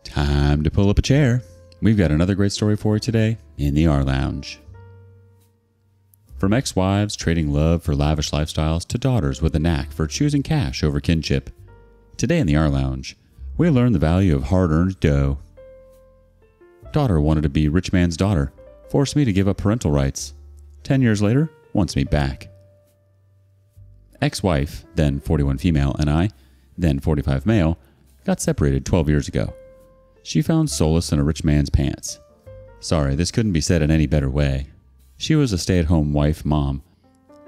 Time to pull up a chair. We've got another great story for you today in the rLounge. From ex-wives trading love for lavish lifestyles to daughters with a knack for choosing cash over kinship. Today in the rLounge, we learn the value of hard-earned dough. Daughter wanted to be rich man's daughter, forced me to give up parental rights. 10 years later, wants me back. Ex-wife, then 41 female, and I, then 45 male, got separated 12 years ago. She found solace in a rich man's pants. Sorry, this couldn't be said in any better way. She was a stay-at-home wife mom.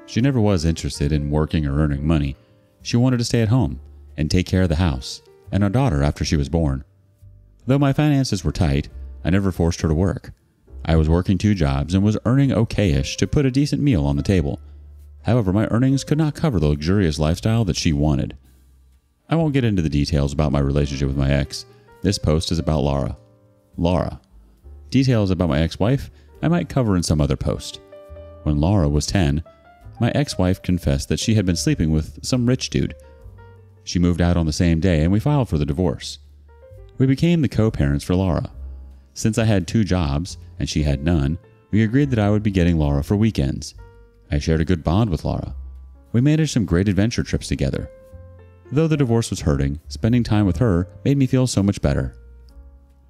She never was interested in working or earning money. She wanted to stay at home and take care of the house and our daughter after she was born. Though my finances were tight, I never forced her to work. I was working 2 jobs and was earning okay-ish to put a decent meal on the table. However, my earnings could not cover the luxurious lifestyle that she wanted. I won't get into the details about my relationship with my ex. This post is about Laura. Laura. Details about my ex-wife I might cover in some other post. When Laura was 10, my ex-wife confessed that she had been sleeping with some rich dude. She moved out on the same day and we filed for the divorce. We became the co-parents for Laura. Since I had 2 jobs and she had none, we agreed that I would be getting Laura for weekends. I shared a good bond with Laura. We managed some great adventure trips together. Though the divorce was hurting, spending time with her made me feel so much better.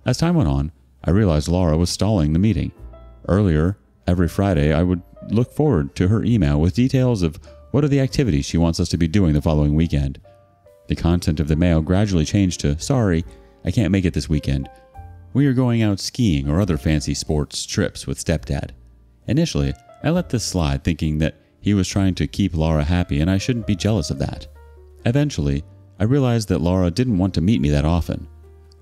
As time went on, I realized Laura was stalling the meeting. Earlier, every Friday, I would look forward to her email with details of what are the activities she wants us to be doing the following weekend. The content of the mail gradually changed to, "Sorry, I can't make it this weekend. We are going out skiing or other fancy sports trips with stepdad." Initially, I let this slide thinking that he was trying to keep Laura happy and I shouldn't be jealous of that. Eventually, I realized that Laura didn't want to meet me that often.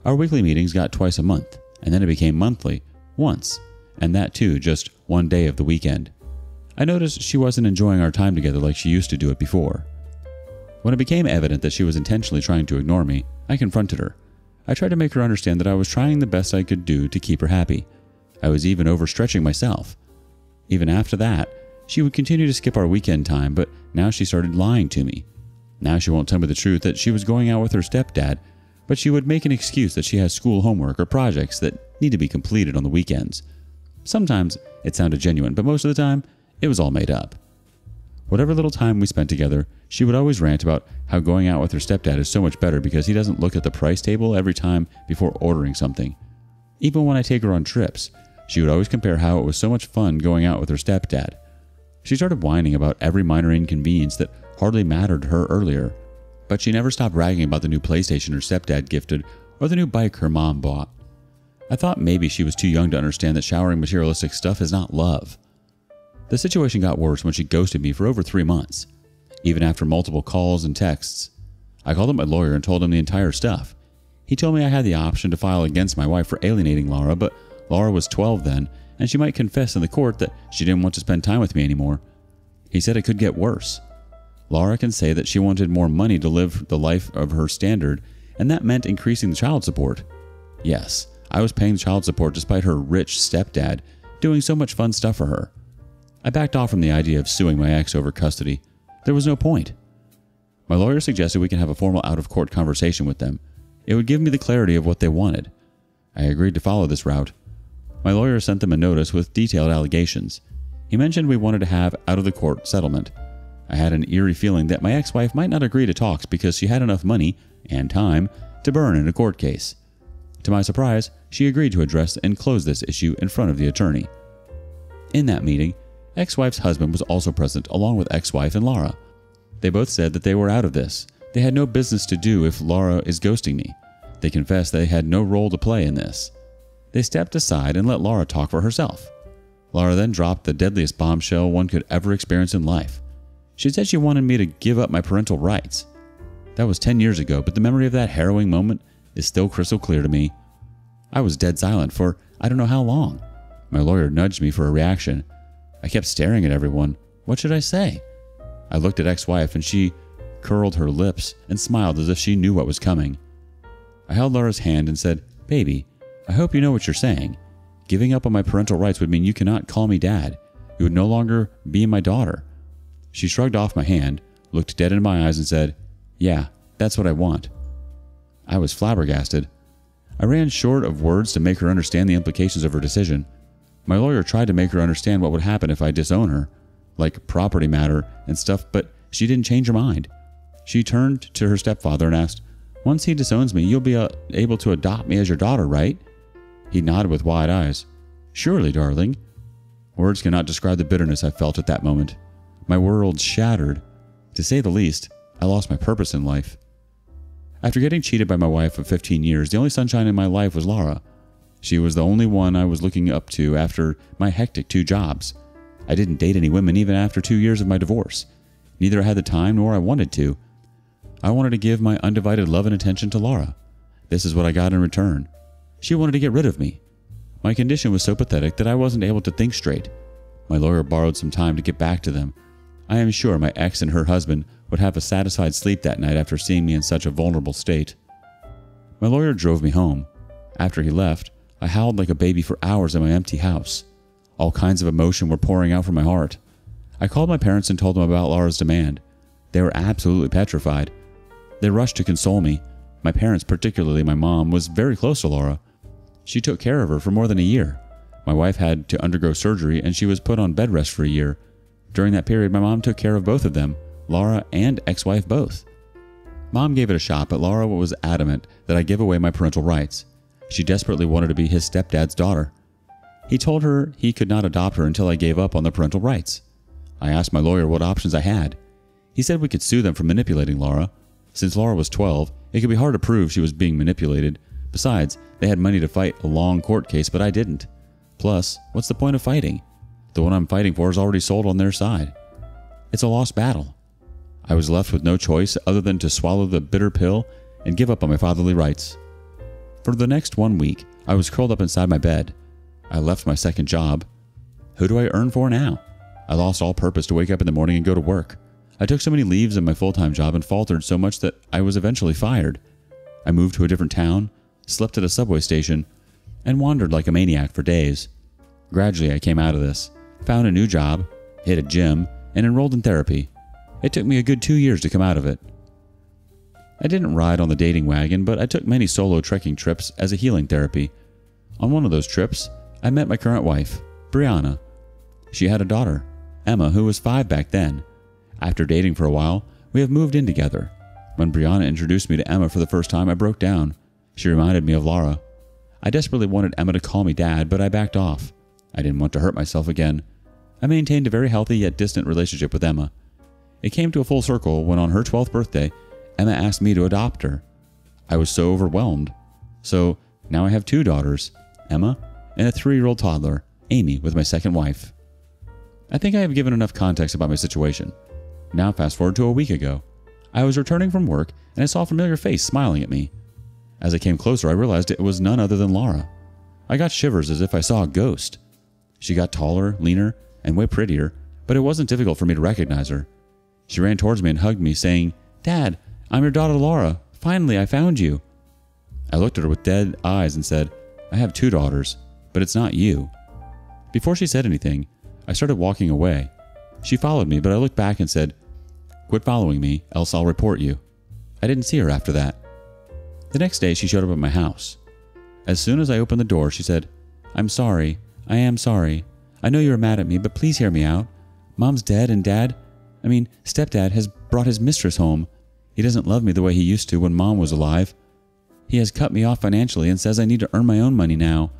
Our weekly meetings got twice a month, and then it became monthly, once, and that too just one day of the weekend. I noticed she wasn't enjoying our time together like she used to do it before. When it became evident that she was intentionally trying to ignore me, I confronted her. I tried to make her understand that I was trying the best I could do to keep her happy. I was even overstretching myself. Even after that, she would continue to skip our weekend time, but now she started lying to me. Now she won't tell me the truth that she was going out with her stepdad, but she would make an excuse that she has school homework or projects that need to be completed on the weekends. Sometimes it sounded genuine, but most of the time, it was all made up. Whatever little time we spent together, she would always rant about how going out with her stepdad is so much better because he doesn't look at the price table every time before ordering something. Even when I take her on trips, she would always compare how it was so much fun going out with her stepdad. She started whining about every minor inconvenience that hardly mattered to her earlier, but she never stopped bragging about the new PlayStation her stepdad gifted or the new bike her mom bought. I thought maybe she was too young to understand that showering materialistic stuff is not love. The situation got worse when she ghosted me for over 3 months, even after multiple calls and texts. I called up my lawyer and told him the entire stuff. He told me I had the option to file against my wife for alienating Laura, but Laura was 12 then, and she might confess in the court that she didn't want to spend time with me anymore. He said it could get worse. Laura can say that she wanted more money to live the life of her standard, and that meant increasing the child support. Yes, I was paying child support despite her rich stepdad doing so much fun stuff for her. I backed off from the idea of suing my ex over custody. There was no point. My lawyer suggested we can have a formal out-of-court conversation with them. It would give me the clarity of what they wanted. I agreed to follow this route. My lawyer sent them a notice with detailed allegations. He mentioned we wanted to have out-of-the-court settlement. I had an eerie feeling that my ex-wife might not agree to talks because she had enough money and time to burn in a court case. To my surprise, she agreed to address and close this issue in front of the attorney. In that meeting, ex-wife's husband was also present along with ex-wife and Laura. They both said that they were out of this. They had no business to do if Laura is ghosting me. They confessed they had no role to play in this. They stepped aside and let Laura talk for herself. Laura then dropped the deadliest bombshell one could ever experience in life. She said she wanted me to give up my parental rights. That was 10 years ago, but the memory of that harrowing moment is still crystal clear to me. I was dead silent for I don't know how long. My lawyer nudged me for a reaction. I kept staring at everyone. What should I say? I looked at ex-wife and she curled her lips and smiled as if she knew what was coming. I held Laura's hand and said, "Baby, I hope you know what you're saying. Giving up on my parental rights would mean you cannot call me dad. You would no longer be my daughter." She shrugged off my hand, looked dead into my eyes and said, "Yeah, that's what I want." I was flabbergasted. I ran short of words to make her understand the implications of her decision. My lawyer tried to make her understand what would happen if I disown her, like property matter and stuff, but she didn't change her mind. She turned to her stepfather and asked, "Once he disowns me, you'll be able to adopt me as your daughter, right?" He nodded with wide eyes. "Surely, darling." Words cannot describe the bitterness I felt at that moment. My world shattered. To say the least, I lost my purpose in life. After getting cheated by my wife of 15 years, the only sunshine in my life was Laura. She was the only one I was looking up to after my hectic 2 jobs. I didn't date any women even after 2 years of my divorce. Neither I had the time nor I wanted to. I wanted to give my undivided love and attention to Laura. This is what I got in return. She wanted to get rid of me. My condition was so pathetic that I wasn't able to think straight. My lawyer borrowed some time to get back to them. I am sure my ex and her husband would have a satisfied sleep that night after seeing me in such a vulnerable state. My lawyer drove me home. After he left, I howled like a baby for hours in my empty house. All kinds of emotion were pouring out from my heart. I called my parents and told them about Laura's demand. They were absolutely petrified. They rushed to console me. My parents, particularly my mom, was very close to Laura. She took care of her for more than a year. My wife had to undergo surgery and she was put on bed rest for a year. During that period, my mom took care of both of them, Laura and ex-wife both. Mom gave it a shot, but Laura was adamant that I give away my parental rights. She desperately wanted to be his stepdad's daughter. He told her he could not adopt her until I gave up on the parental rights. I asked my lawyer what options I had. He said we could sue them for manipulating Laura. Since Laura was 12, it could be hard to prove she was being manipulated. Besides, they had money to fight a long court case, but I didn't. Plus, what's the point of fighting? The one I'm fighting for is already sold on their side. It's a lost battle. I was left with no choice other than to swallow the bitter pill and give up on my fatherly rights. For the next 1 week, I was curled up inside my bed. I left my second job. Who do I earn for now? I lost all purpose to wake up in the morning and go to work. I took so many leaves in my full-time job and faltered so much that I was eventually fired. I moved to a different town, slept at a subway station, and wandered like a maniac for days. Gradually, I came out of this, found a new job, hit a gym, and enrolled in therapy. It took me a good 2 years to come out of it. I didn't ride on the dating wagon, but I took many solo trekking trips as a healing therapy. On one of those trips, I met my current wife, Brianna. She had a daughter, Emma, who was 5 back then. After dating for a while, we have moved in together. When Brianna introduced me to Emma for the first time, I broke down. She reminded me of Laura. I desperately wanted Emma to call me Dad, but I backed off. I didn't want to hurt myself again. I maintained a very healthy yet distant relationship with Emma. It came to a full circle when on her 12th birthday, Emma asked me to adopt her. I was so overwhelmed. So now I have 2 daughters, Emma and a 3-year-old toddler, Amy, with my second wife. I think I have given enough context about my situation. Now fast forward to a week ago. I was returning from work and I saw a familiar face smiling at me. As I came closer, I realized it was none other than Laura. I got shivers as if I saw a ghost. She got taller, leaner, and way prettier, but it wasn't difficult for me to recognize her. She ran towards me and hugged me, saying, "Dad, I'm your daughter Laura. Finally, I found you." I looked at her with dead eyes and said, "I have 2 daughters, but it's not you." Before she said anything, I started walking away. She followed me, but I looked back and said, "Quit following me, else I'll report you." I didn't see her after that. The next day, she showed up at my house. As soon as I opened the door, she said, "I'm sorry. I am sorry. I know you're mad at me, but please hear me out. Mom's dead and Stepdad has brought his mistress home. He doesn't love me the way he used to when Mom was alive. He has cut me off financially and says I need to earn my own money now.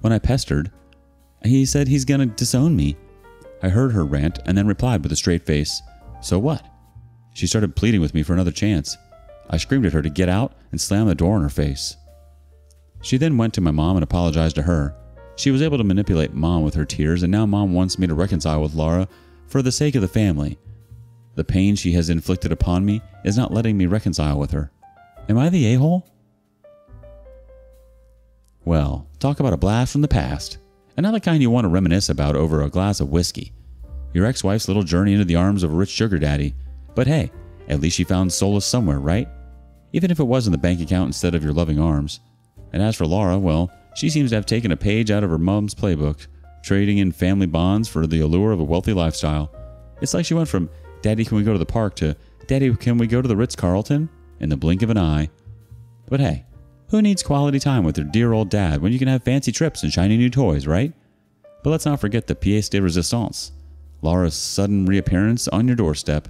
When I pestered, he said he's gonna disown me." I heard her rant and then replied with a straight face, "So what?" She started pleading with me for another chance. I screamed at her to get out and slammed the door in her face. She then went to my mom and apologized to her. She was able to manipulate Mom with her tears, and now Mom wants me to reconcile with Laura for the sake of the family. The pain she has inflicted upon me is not letting me reconcile with her. Am I the a-hole? Well, talk about a blast from the past. And not the kind you want to reminisce about over a glass of whiskey. Your ex-wife's little journey into the arms of a rich sugar daddy. But hey, at least she found solace somewhere, right? Even if it was in the bank account instead of your loving arms. And as for Laura, well, she seems to have taken a page out of her mom's playbook, trading in family bonds for the allure of a wealthy lifestyle. It's like she went from, "Daddy, can we go to the park?" to, "Daddy, can we go to the Ritz-Carlton?" in the blink of an eye. But hey, Who needs quality time with their dear old dad when you can have fancy trips and shiny new toys, right? But let's not forget the pièce de résistance. Laura's sudden reappearance on your doorstep,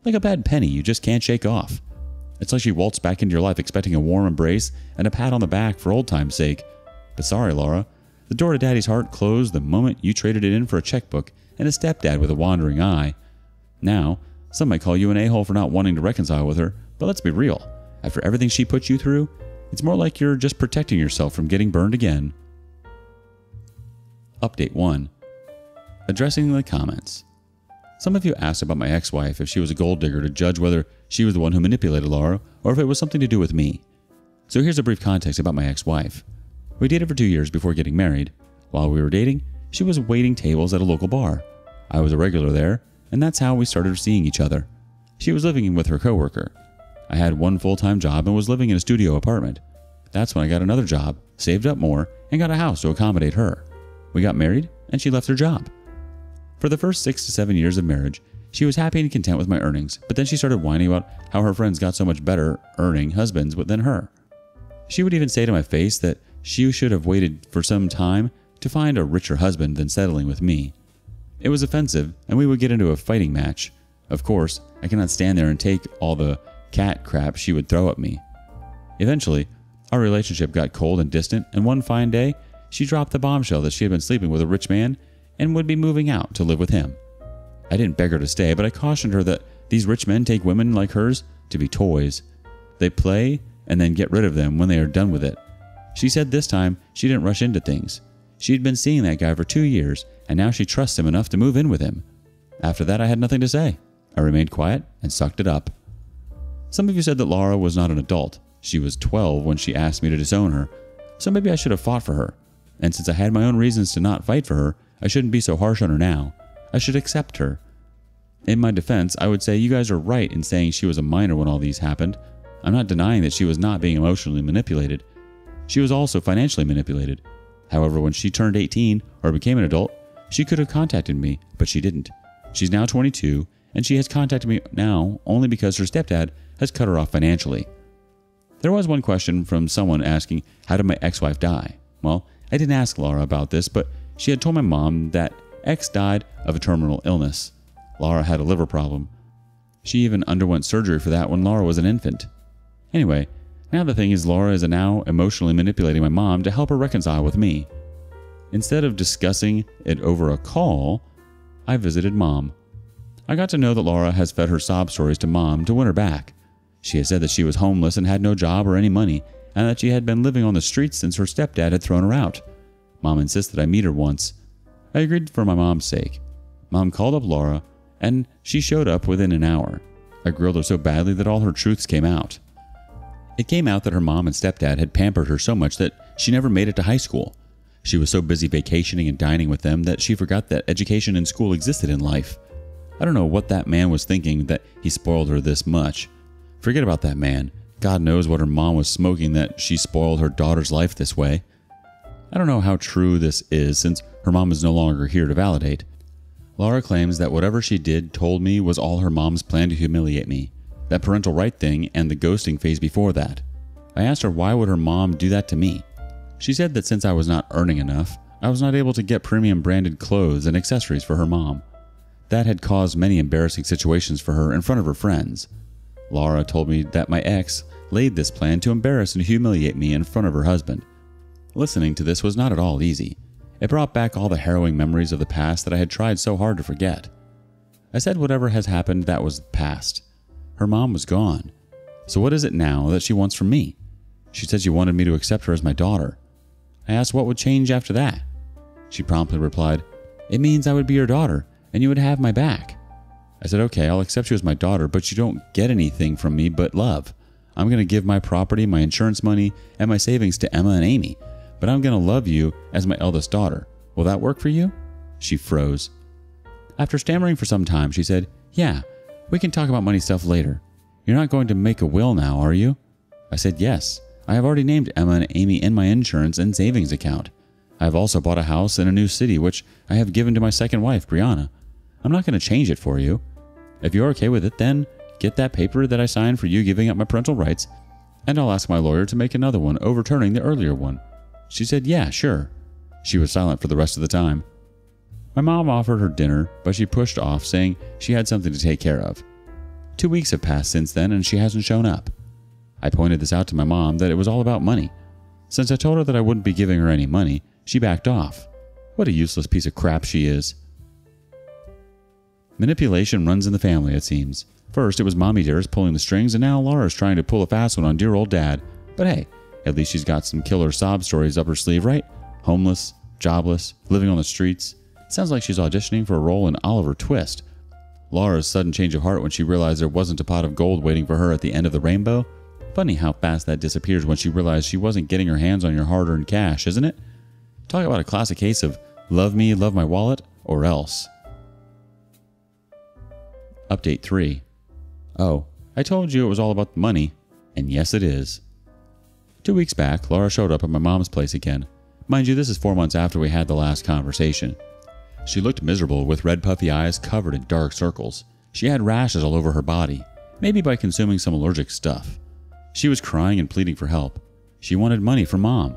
like a bad penny you just can't shake off. It's like she waltzed back into your life expecting a warm embrace and a pat on the back for old time's sake. But sorry, Laura, the door to Daddy's heart closed the moment you traded it in for a checkbook and a stepdad with a wandering eye. Now, some might call you an a-hole for not wanting to reconcile with her, but let's be real. After everything she put you through, it's more like you're just protecting yourself from getting burned again. Update 1. Addressing the comments. Some of you asked about my ex-wife if she was a gold digger to judge whether she was the one who manipulated Laura or if it was something to do with me. So here's a brief context about my ex-wife. We dated for 2 years before getting married. While we were dating, she was waiting tables at a local bar. I was a regular there, and that's how we started seeing each other. She was living with her coworker. I had one full-time job and was living in a studio apartment. That's when I got another job, saved up more, and got a house to accommodate her. We got married, and she left her job. For the first 6 to 7 years of marriage, she was happy and content with my earnings, but then she started whining about how her friends got so much better earning husbands than her. She would even say to my face that she should have waited for some time to find a richer husband than settling with me. It was offensive, and we would get into a fighting match. Of course, I cannot stand there and take all the cat crap she would throw at me. Eventually, our relationship got cold and distant, and one fine day, she dropped the bombshell that she had been sleeping with a rich man and would be moving out to live with him. I didn't beg her to stay, but I cautioned her that these rich men take women like hers to be toys. They play and then get rid of them when they are done with it. She said this time she didn't rush into things. She had been seeing that guy for 2 years, and now she trusts him enough to move in with him. After that, I had nothing to say. I remained quiet and sucked it up. Some of you said that Laura was not an adult. She was 12 when she asked me to disown her, so maybe I should have fought for her. And since I had my own reasons to not fight for her, I shouldn't be so harsh on her now. I should accept her. In my defense, I would say you guys are right in saying she was a minor when all these happened. I'm not denying that she was not being emotionally manipulated. She was also financially manipulated. However, when she turned 18 or became an adult, she could have contacted me, but she didn't. She's now 22, and she has contacted me now only because her stepdad has cut her off financially. There was one question from someone asking, how did my ex-wife die? Well, I didn't ask Laura about this, but she had told my mom that ex died of a terminal illness. Laura had a liver problem. She even underwent surgery for that when Laura was an infant. Anyway, now the thing is Laura is now emotionally manipulating my mom to help her reconcile with me. Instead of discussing it over a call, I visited Mom. I got to know that Laura has fed her sob stories to Mom to win her back. She had said that she was homeless and had no job or any money, and that she had been living on the streets since her stepdad had thrown her out. Mom insisted I meet her once. I agreed for my mom's sake. Mom called up Laura, and she showed up within an hour. I grilled her so badly that all her truths came out. It came out that her mom and stepdad had pampered her so much that she never made it to high school. She was so busy vacationing and dining with them that she forgot that education and school existed in life. I don't know what that man was thinking that he spoiled her this much. Forget about that man. God knows what her mom was smoking that she spoiled her daughter's life this way. I don't know how true this is since her mom is no longer here to validate. Laura claims that whatever she did told me was all her mom's plan to humiliate me. That parental right thing and the ghosting phase before that. I asked her why would her mom do that to me. She said that since I was not earning enough, I was not able to get premium branded clothes and accessories for her mom. That had caused many embarrassing situations for her in front of her friends. Laura told me that my ex laid this plan to embarrass and humiliate me in front of her husband. Listening to this was not at all easy. It brought back all the harrowing memories of the past that I had tried so hard to forget. I said whatever has happened, that was past. Her mom was gone. So what is it now that she wants from me? She said she wanted me to accept her as my daughter. I asked what would change after that. She promptly replied, "It means I would be your daughter, and you would have my back." I said, "Okay, I'll accept you as my daughter, but you don't get anything from me but love. I'm going to give my property, my insurance money, and my savings to Emma and Amy, but I'm going to love you as my eldest daughter. Will that work for you?" She froze. After stammering for some time, she said, "Yeah, we can talk about money stuff later. You're not going to make a will now, are you?" I said, "Yes. I have already named Emma and Amy in my insurance and savings account. I have also bought a house in a new city, which I have given to my second wife, Brianna. I'm not going to change it for you. If you're okay with it, then get that paper that I signed for you giving up my parental rights. and I'll ask my lawyer to make another one overturning the earlier one. She said, yeah, sure. She was silent for the rest of the time. My mom offered her dinner, but she pushed off, saying she had something to take care of. 2 weeks have passed since then, and she hasn't shown up. I pointed this out to my mom that it was all about money. Since I told her that I wouldn't be giving her any money, she backed off. What a useless piece of crap she is. Manipulation runs in the family, it seems. First, it was Mommy Dearest pulling the strings, and now Laura's trying to pull a fast one on dear old Dad. But hey, at least she's got some killer sob stories up her sleeve, right? Homeless, jobless, living on the streets. Sounds like she's auditioning for a role in Oliver Twist. Laura's sudden change of heart when she realized there wasn't a pot of gold waiting for her at the end of the rainbow. Funny how fast that disappears when she realized she wasn't getting her hands on your hard-earned cash, isn't it? Talk about a classic case of love me, love my wallet, or else. Update 3. Oh, I told you it was all about the money, and yes it is. 2 weeks back, Laura showed up at my mom's place again. Mind you, this is 4 months after we had the last conversation. She looked miserable with red puffy eyes covered in dark circles. She had rashes all over her body, maybe by consuming some allergic stuff. She was crying and pleading for help. She wanted money from Mom.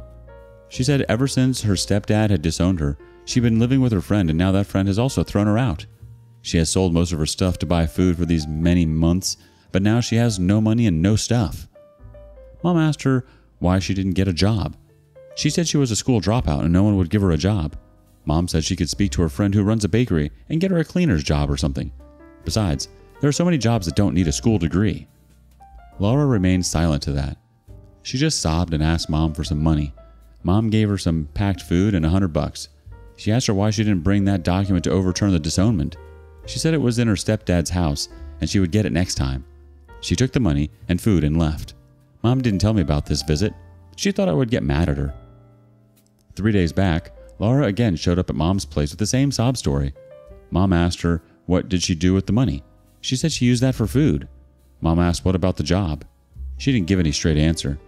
She said ever since her stepdad had disowned her, she'd been living with her friend, and now that friend has also thrown her out. She has sold most of her stuff to buy food for these many months, but now she has no money and no stuff. Mom asked her why she didn't get a job. She said she was a school dropout and no one would give her a job. Mom said she could speak to her friend who runs a bakery and get her a cleaner's job or something. Besides, there are so many jobs that don't need a school degree. Laura remained silent to that. She just sobbed and asked Mom for some money. Mom gave her some packed food and $100. She asked her why she didn't bring that document to overturn the disownment. She said it was in her stepdad's house and she would get it next time. She took the money and food and left. Mom didn't tell me about this visit. She thought I would get mad at her. 3 days back, Laura again showed up at Mom's place with the same sob story. Mom asked her what did she do with the money. She said she used that for food. Mom asked what about the job. She didn't give any straight answer.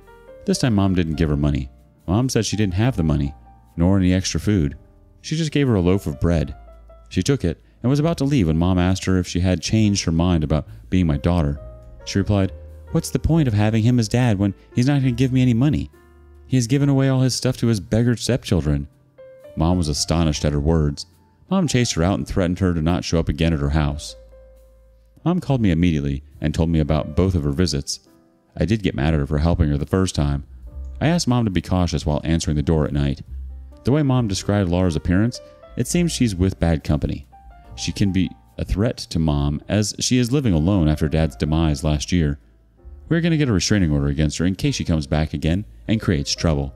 This time Mom didn't give her money. Mom said she didn't have the money, nor any extra food. She just gave her a loaf of bread. She took it and was about to leave when Mom asked her if she had changed her mind about being my daughter. She replied, "What's the point of having him as dad when he's not going to give me any money? He has given away all his stuff to his beggared stepchildren." Mom was astonished at her words. Mom chased her out and threatened her to not show up again at her house. Mom called me immediately and told me about both of her visits. I did get mad at her for helping her the first time. I asked Mom to be cautious while answering the door at night. The way Mom described Laura's appearance, it seems she's with bad company. She can be a threat to Mom as she is living alone after Dad's demise last year. We're going to get a restraining order against her in case she comes back again and creates trouble.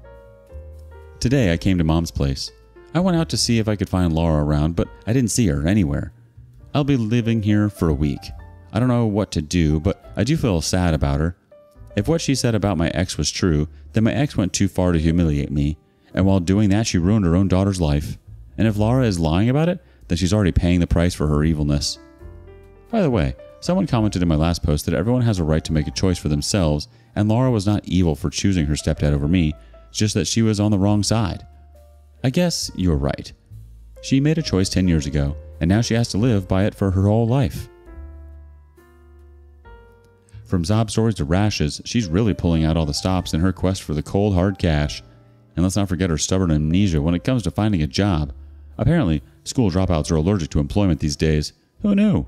Today I came to Mom's place. I went out to see if I could find Laura around, but I didn't see her anywhere. I'll be living here for a week. I don't know what to do, but I do feel sad about her. If what she said about my ex was true, then my ex went too far to humiliate me, and while doing that she ruined her own daughter's life. And if Laura is lying about it, then she's already paying the price for her evilness. By the way, someone commented in my last post that everyone has a right to make a choice for themselves, and Laura was not evil for choosing her stepdad over me, just that she was on the wrong side. I guess you were right. She made a choice 10 years ago, and now she has to live by it for her whole life. From sob stories to rashes, she's really pulling out all the stops in her quest for the cold, hard cash. And let's not forget her stubborn amnesia when it comes to finding a job. Apparently, school dropouts are allergic to employment these days. Who knew?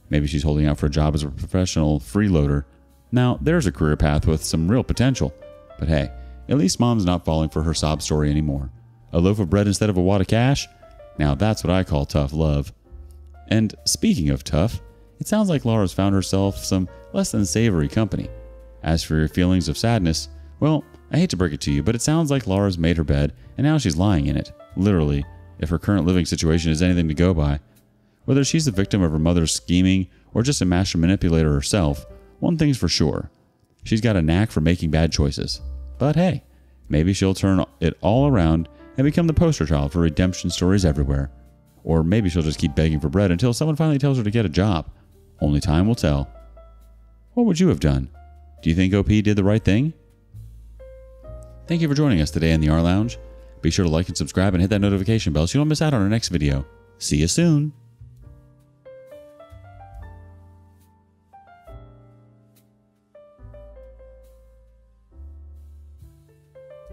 Maybe she's holding out for a job as a professional freeloader. Now, there's a career path with some real potential. But hey, at least Mom's not falling for her sob story anymore. A loaf of bread instead of a wad of cash? Now that's what I call tough love. And speaking of tough, it sounds like Laura's found herself some less than savory company. As for your feelings of sadness, well, I hate to break it to you, but it sounds like Laura's made her bed and now she's lying in it, literally, if her current living situation is anything to go by. Whether she's the victim of her mother's scheming or just a master manipulator herself, one thing's for sure. She's got a knack for making bad choices. But hey, maybe she'll turn it all around and become the poster child for redemption stories everywhere. Or maybe she'll just keep begging for bread until someone finally tells her to get a job. Only time will tell. What would you have done? Do you think OP did the right thing? Thank you for joining us today in the rLounge. Be sure to like and subscribe and hit that notification bell so you don't miss out on our next video. See you soon!